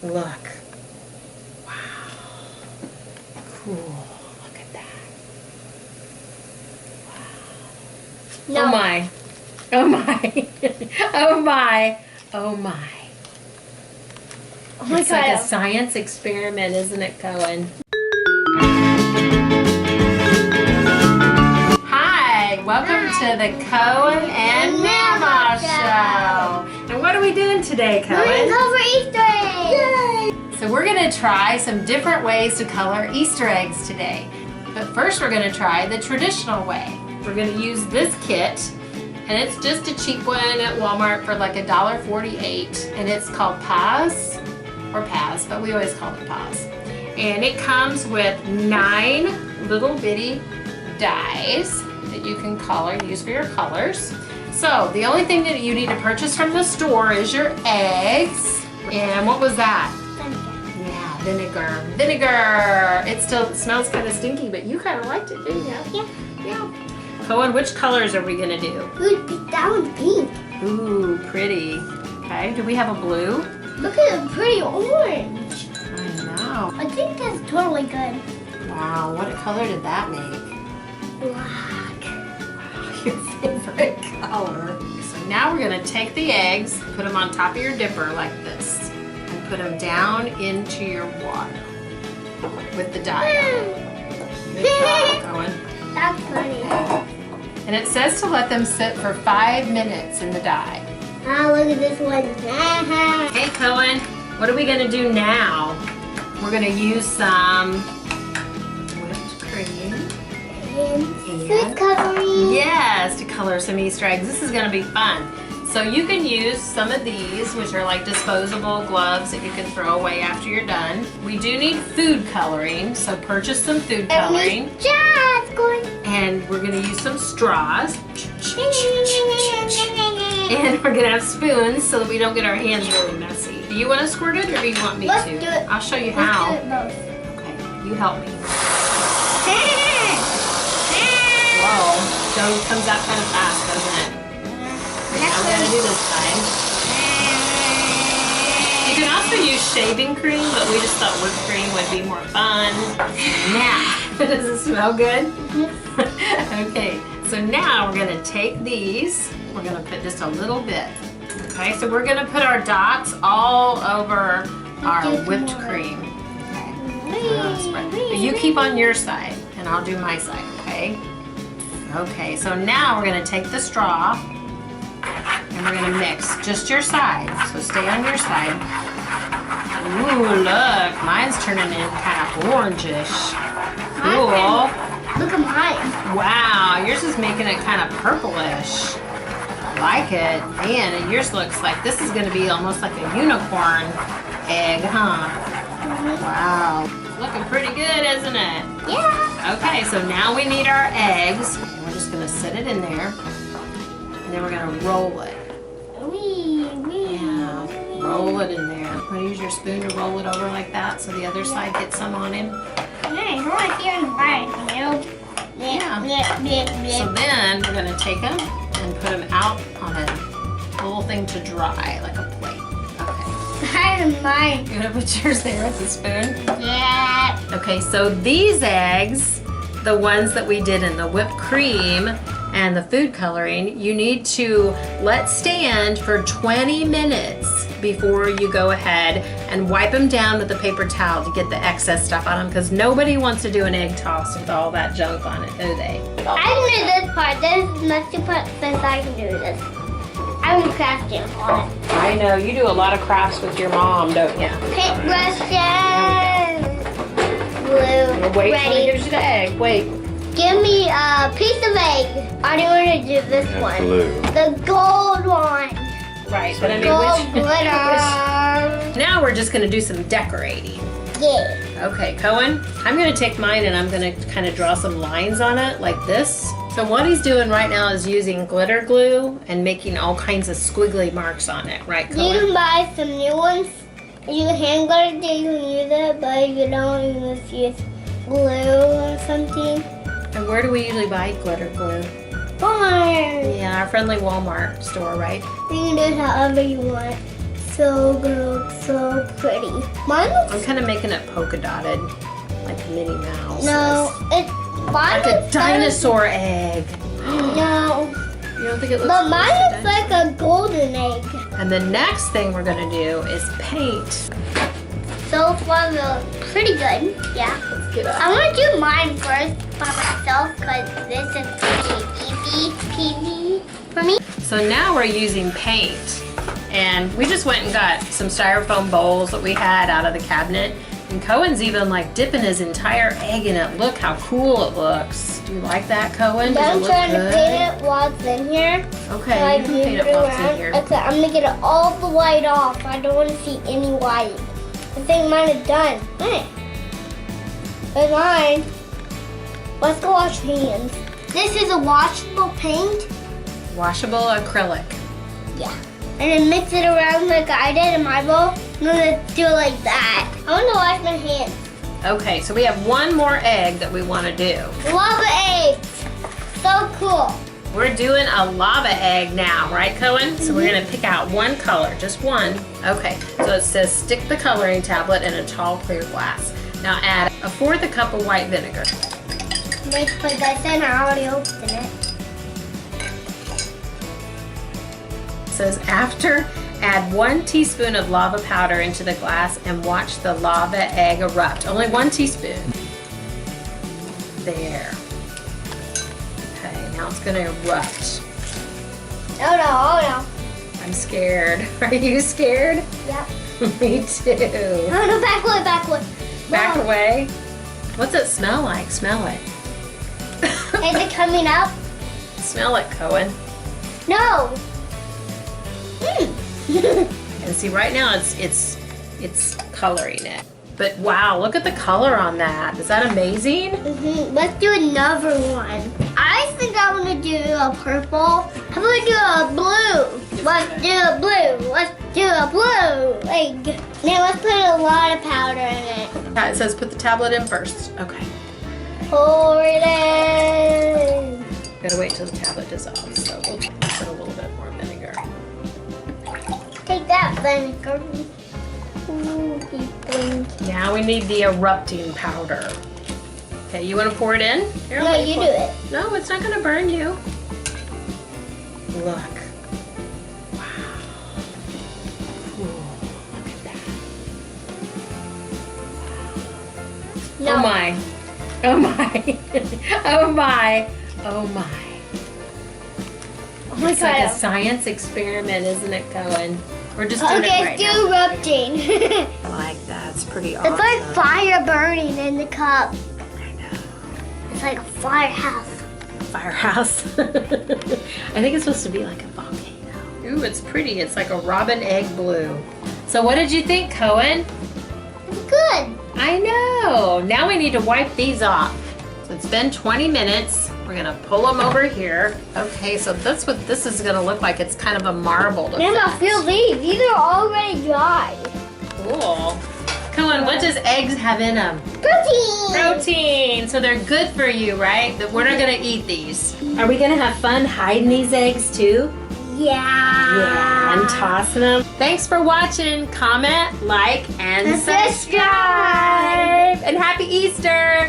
Look. Wow. Cool. Look at that. Wow. No. Oh my. Oh my. Oh my. Oh my. Oh my It's God. like a science experiment, isn't it, Cohen? Hi, welcome to the Cohen and Namaw Show. And what are we doing today, Cohen? We're gonna cover Easter eggs. Yay! So we're gonna try some different ways to color Easter eggs today. But first we're gonna try the traditional way. We're gonna use this kit, and it's just a cheap one at Walmart for like $1.48, and it's called PAAS, or PAAS, but we always call it PAAS. And it comes with 9 little bitty dies that you can color, use for your colors. So the only thing that you need to purchase from the store is your eggs. And what was that? Yeah, vinegar. Vinegar! It still smells kind of stinky, but you kind of liked it, didn't you? Yeah. Yeah. Cohen, which colors are we gonna do? Ooh, that one's pink. Ooh, pretty. Okay, do we have a blue? Look at the pretty orange. I know. I think that's totally good. Wow, what color did that make? Black. Your favorite color. So now we're gonna take the eggs, put them on top of your dipper like this, and put them down into your water with the dye on it. Good job, Cohen. That's funny. And it says to let them sit for 5 minutes in the dye. Ah, look at this one. Hey Cohen, what are we gonna do now? We're gonna use some whipped cream. And food coloring. Yes, to color some Easter eggs. This is gonna be fun. So you can use some of these, which are like disposable gloves that you can throw away after you're done. We do need food coloring, so purchase some food coloring. And we're gonna use some straws. And we're gonna have spoons so that we don't get our hands really messy. Do you want to squirt it, or do you want me Let's to? do it. I'll show you Let's how. do it both. Okay, you help me. Whoa, dough comes out kind of fast, doesn't it? How are we gonna do this time? You can also use shaving cream, but we just thought whipped cream would be more fun. Now, does it smell good? Okay, so now we're gonna take these. We're gonna put just a little bit. Okay, so we're gonna put our dots all over our whipped cream. Okay. But you keep on your side, and I'll do my side, okay? Okay, so now we're gonna take the straw, and we're gonna mix just your side. So stay on your side. Ooh, look, mine's turning in kind of orangish. Cool. Look at mine. Wow, yours is making it kind of purplish. I like it. Man, and yours looks like this is gonna be almost like a unicorn egg, huh? Wow. Looking pretty good, isn't it? Yeah. Okay, so now we need our eggs. And we're just gonna set it in there. And then we're gonna roll it. Yeah, roll it in there. I'm gonna use your spoon to roll it over like that so the other side gets some on him. Nice. Right here and right. Yeah. So then we're gonna take them and put them out on a little thing to dry, like a plate. Okay. That's mine. You wanna put yours there with the spoon? Yeah. Okay, so these eggs, the ones that we did in the whipped cream and the food coloring, you need to let stand for 20 minutes before you go ahead and wipe them down with a paper towel to get the excess stuff on them, because nobody wants to do an egg toss with all that junk on it, do they? I can do this part. This is much too part since I can do this. I'm crafting a lot. I know, you do a lot of crafts with your mom, don't you? Paintbrushes. Glue. Wait till Ready. he gives you the egg. Wait. Give me a piece of egg. I don't want to do this one. Blue. The gold one. Right, but I mean, Gold which? glitter. Now we're just gonna do some decorating. Yeah. Okay, Cohen, I'm gonna take mine and I'm gonna kind of draw some lines on it like this. So what he's doing right now is using glitter glue and making all kinds of squiggly marks on it, right, You Cohen? can buy some new ones. You hand glitter, you can use it, but if you don't, you just use glue or something. And where do we usually buy glitter glue? Fine. Yeah, our friendly Walmart store, right? You can do it however you want. so gonna look so pretty. Mine looks I'm kind of making it polka dotted, like Minnie Mouse. no, it's mine Like a looks dinosaur egg. No, You don't think it looks but mine like looks like a golden egg. And the next thing we're gonna do is paint. So far, they look pretty good. Yeah. Let's get up. I want to do mine first by myself because this is pretty easy peasy for me. So now we're using paint. And we just went and got some styrofoam bowls that we had out of the cabinet. And Cohen's even like dipping his entire egg in it. Look how cool it looks. Do you like that, Cohen? Does it I'm look trying good? to paint it while it's in here. Okay, So I you can paint it while it's in here. Okay, I'm going to get it all the white off. I don't want to see any white. I think mine is done. Hey. It's mine. Let's go wash hands. This is a washable paint. Washable acrylic. Yeah. And then mix it around like I did in my bowl. I'm gonna do it like that. I want to wash my hands. Okay, so we have one more egg that we want to do. Lava eggs. So cool. We're doing a lava egg now, right, Cohen? So we're gonna pick out one color, just one. Okay, so it says stick the coloring tablet in a tall clear glass. Now add 1/4 cup of white vinegar. Let's put this in. I already opened it. It says after, add 1 teaspoon of lava powder into the glass and watch the lava egg erupt. Only 1 teaspoon. There. Okay, now it's gonna erupt. Oh no, oh no. I'm scared. Are you scared? Yep. Me too. Oh no, back way, back way. Back Whoa. away. What's it smell like? Smell it. Is it coming up? Smell it, Cohen. No. And see, right now it's coloring it. But wow, look at the color on that. Is that amazing? Let's do another one. I think I want to do a purple. How about we do a blue? Let's do a blue. Let's do a blue egg. Now let's put a lot of powder in it. Yeah, it says put the tablet in first. Okay. Pour it in. Gotta wait till the tablet dissolves. So we'll put a little bit more vinegar. Take that vinegar. Ooh, deep blink. Now we need the erupting powder. Okay, you want to pour it in? Here, No, let me you pour- do it. No, it's not gonna burn you. Look. Wow. Cool. Look at that. No. Oh my. Oh my. Oh my. Oh my. Oh my It's like a God. science experiment, isn't it, Cohen? We're just doing Okay, it right it's now. erupting. I like that. It's pretty awesome. It's like fire burning in the cup. I know. It's like a firehouse. Firehouse. I think it's supposed to be like a volcano. Ooh, it's pretty. It's like a robin egg blue. So what did you think, Cohen? It's good. I know. Now we need to wipe these off. So it's been 20 minutes. We're gonna pull them over here. Okay, so that's what this is gonna look like. It's kind of a marbled Mama, effect. feel these. These are already dry. Cool. Cohen, what does eggs have in them? Protein. Protein. So they're good for you, right? That we're not gonna eat these. Are we gonna have fun hiding these eggs too? Yeah. Yeah, and tossing them. Thanks for watching. Comment, like, and And subscribe. And happy Easter.